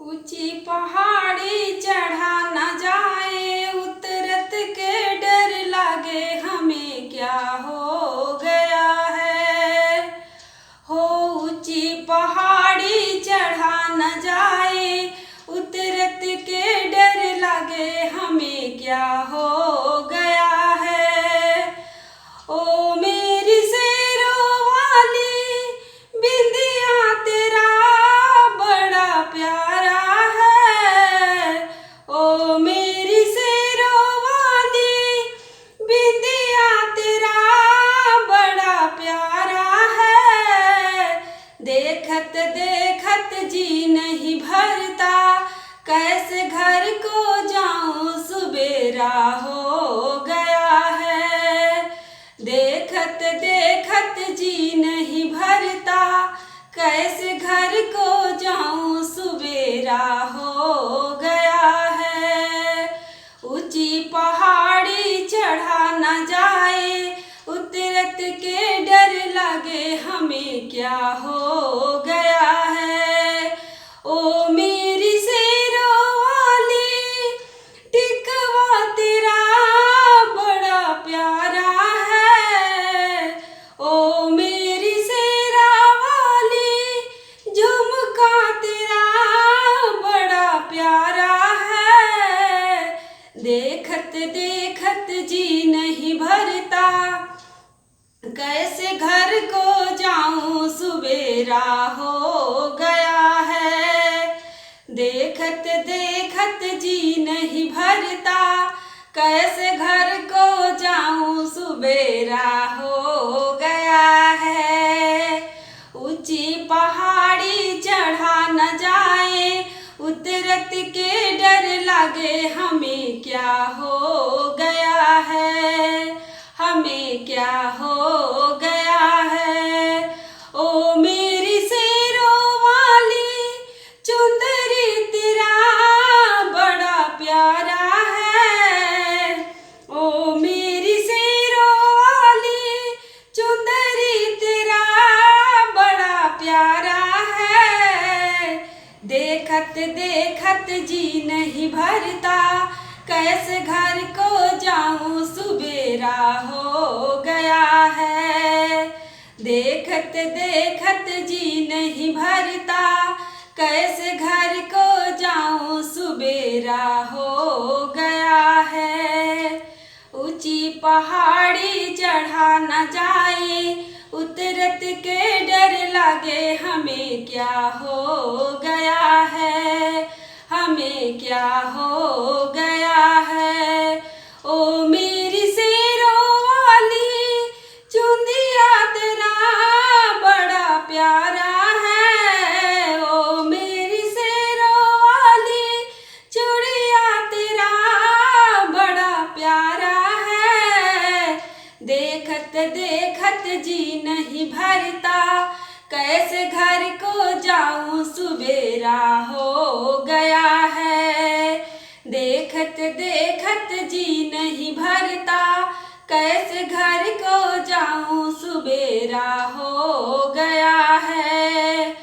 ऊंची पहाड़ी चढ़ा न जाए, उतरत के डर लागे हमें क्या हो गया है। हो ऊंची पहाड़ी चढ़ा न जाए, उतरत के डर लागे हमें क्या हो गया है। ओ मेरी शेरों वाली बिंदिया तेरा बड़ा प्यारा है। ओ मेरी शेरों वाली बिंदिया तेरा बड़ा प्यारा है। देखत देखत जी नहीं भरता, कैसे घर को जाऊं सुबेरा हो गया है। देखत देखत जी नहीं भरता, कैसे घर को जाऊं सुबेरा हो गया है। ऊंची पहाड़ी चढ़ा न जाए, उतरत के डर लगे हमें क्या हो गया है। ओ मेरी शेरों वाली टिकवा तेरा बड़ा प्यारा है। ओ मेरी शेरा वाली झुमका तेरा बड़ा प्यारा है। देखत देखत जी नहीं भरता, कैसे घर को जाऊं सुबेरा हो गया है। देखत देखत जी नहीं भरता, कैसे घर को जाऊं सुबेरा हो गया है। ऊंची पहाड़ी चढ़ा न जाए, उतरत के डर लगे हमें क्या हो गया है। हमें क्या हो गया है। ओ मेरी शेरों वाली चुंदरी तेरा बड़ा प्यारा है। ओ मेरी शेरों वाली चुंदरी तेरा बड़ा प्यारा है। देखत देखत जी नहीं भरता, कैसे घर को जाऊं सुबेरा हो गया है। देखत देखत जी नहीं भरता, कैसे घर को जाऊं सुबेरा हो गया है। ऊंची पहाड़ी चढ़ा न जाए, उतरत के डर लगे हमें क्या हो गया है। हमें क्या हो गया है। ओ मेरी शेरों वाली चुंदिया तेरा बड़ा प्यारा है। ओ मेरी शेरों वाली चूड़िया तेरा बड़ा प्यारा है। देखत देखत जी नहीं भरता, कैसे घर को जाऊं सुबेरा हो गया है। देखत देखत जी नहीं भरता, कैसे घर को जाऊं सुबेरा हो गया है।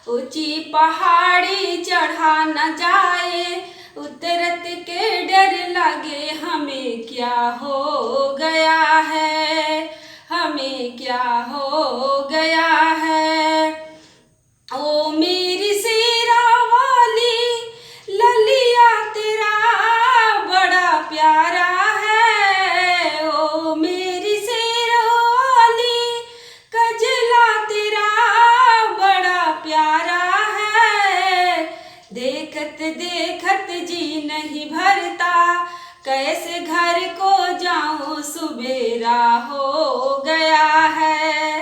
ऊंची पहाड़ी चढ़ा न जाए, उतरत के डर लगे हमें क्या हो गया है। हमें क्या हो गया है। ओ मेरी शेरा वाली ललिया तेरा बड़ा प्यारा है। ओ मेरी शेरा वाली कजला तेरा बड़ा प्यारा है। देखत देखत जी नहीं भरता, कैसे घर को जाऊं सुबेरा हो गया है।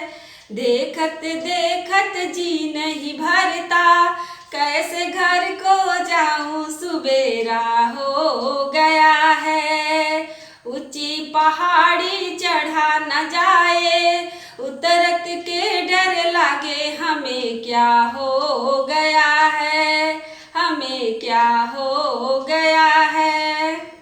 देखत देखत जी नहीं भरता, कैसे घर को जाऊं सुबेरा हो गया है। ऊंची पहाड़ी चढ़ा न जाए, उतरत के डर लागे हमें क्या हो गया है। हमें क्या हो गया है।